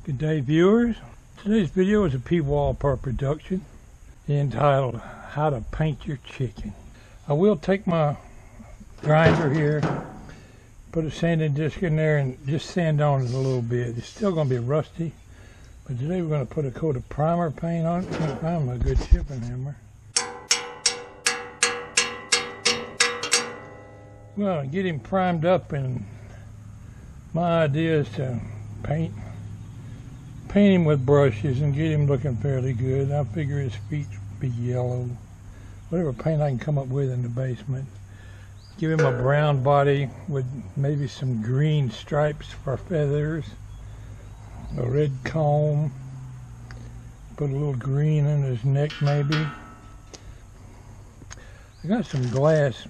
Good day, viewers. Today's video is a Pwalpar production entitled How to Paint Your Chicken. I will take my grinder here, put a sanding disc in there and just sand on it a little bit. It's still going to be rusty, but today we're going to put a coat of primer paint on it. Can't find my good chipping hammer. Well, get him primed up, and my idea is to paint him with brushes and get him looking fairly good. I figure his feet will be yellow. Whatever paint I can come up with in the basement. Give him a brown body with maybe some green stripes for feathers. A red comb. Put a little green in his neck maybe. I got some glass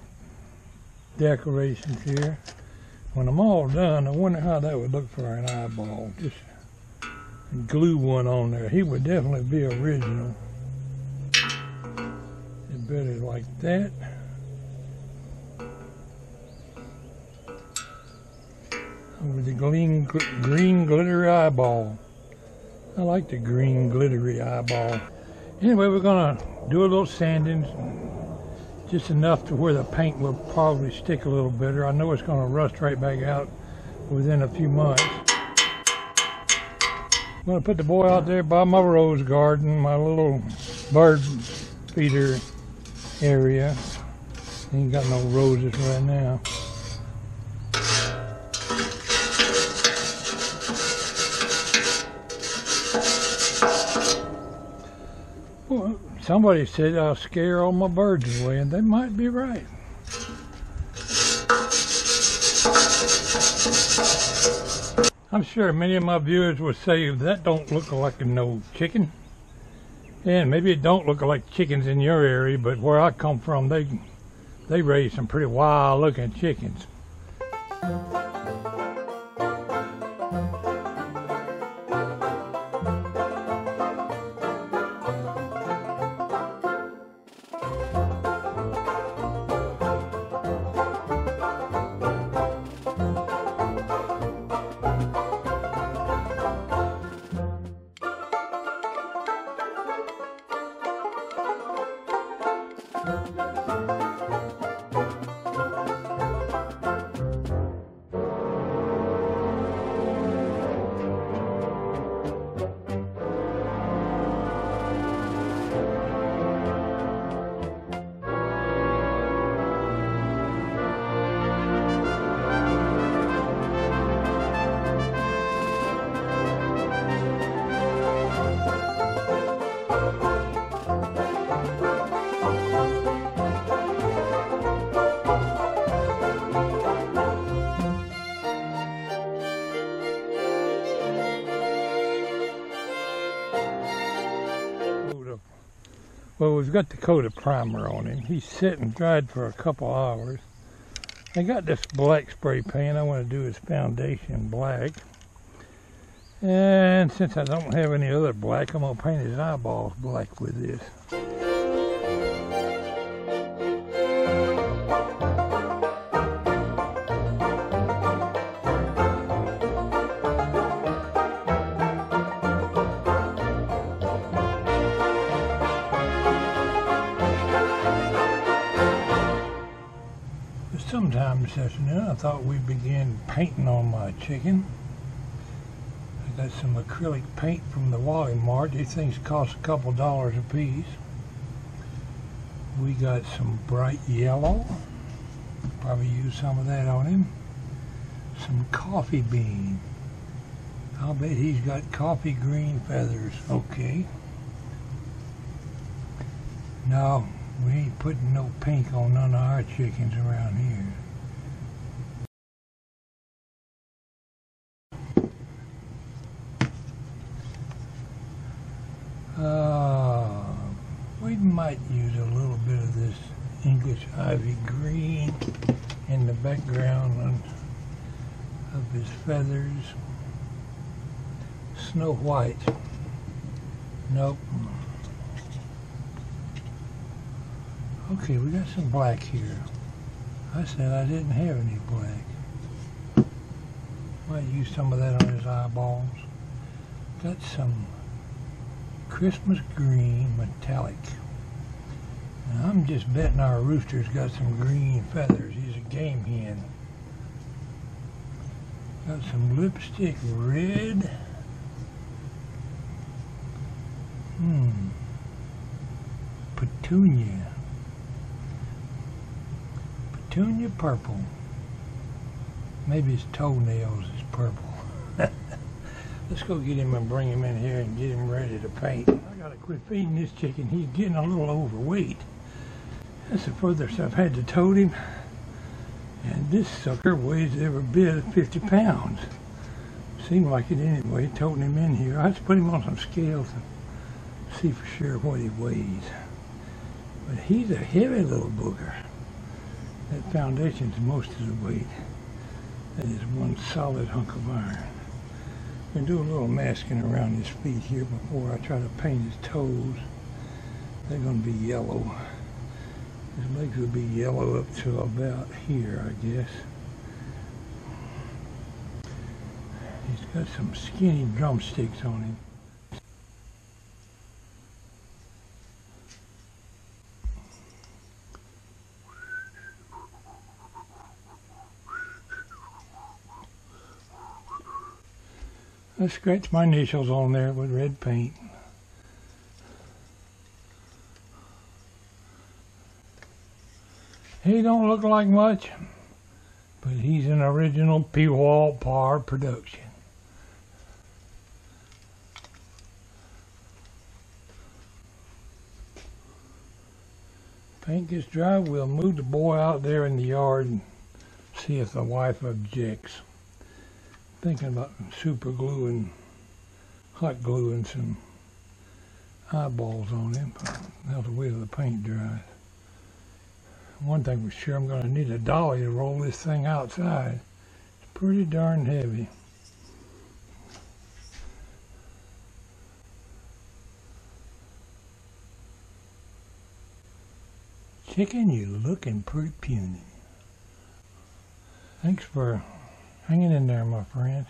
decorations here. When I'm all done, I wonder how that would look for an eyeball. Just glue one on there. He would definitely be original. It better like that. With the green glittery eyeball. I like the green glittery eyeball. Anyway, we're gonna do a little sanding, just enough to where the paint will probably stick a little better. I know it's gonna rust right back out within a few months. I'm going to put the boy out there by my rose garden, my little bird feeder area. Ain't got no roses right now. Well, somebody said I'll scare all my birds away, and they might be right. I'm sure many of my viewers will say that don't look like a no chicken. And maybe it don't look like chickens in your area, but where I come from, they raise some pretty wild looking chickens. Well, we've got the coat of primer on him. He's set and dried for a couple hours. I got this black spray paint. I want to do his foundation black. And since I don't have any other black, I'm going to paint his eyeballs black with this. Sometime this afternoon, I thought we'd begin painting on my chicken. I got some acrylic paint from the Walmart. These things cost a couple dollars a piece. We got some bright yellow. Probably use some of that on him. Some coffee bean. I'll bet he's got coffee green feathers. Okay. No. We ain't putting no pink on none of our chickens around here. We might use a little bit of this English ivy green in the background of his feathers. Snow white. Nope. Okay, we got some black here. I said I didn't have any black. Might use some of that on his eyeballs. got some Christmas green metallic. Now I'm just betting our rooster's got some green feathers. He's a game hen. Got some lipstick red. Petunia. Petunia purple. Maybe his toenails is purple. Let's go get him and bring him in here and get him ready to paint. I gotta quit feeding this chicken. He's getting a little overweight. That's the furthest I've had to tote him. And this sucker weighs every bit of 50 pounds. Seemed like it anyway, toting him in here. I have to put him on some scales and see for sure what he weighs. But he's a heavy little booger. That foundation's most of the weight. That is one solid hunk of iron. I'm going to do a little masking around his feet here before I try to paint his toes. They're going to be yellow. His legs will be yellow up to about here, I guess. He's got some skinny drumsticks on him. I scratched my initials on there with red paint. He don't look like much, but he's an original Pwalpar production. Paint gets dry, we'll move the boy out there in the yard and see if the wife objects. Thinking about super glue and hot glue and some eyeballs on him. Now the way the paint dries. One thing for sure, I'm going to need a dolly to roll this thing outside. It's pretty darn heavy. Chicken, you looking pretty puny. Thanks for hanging in there, my friends.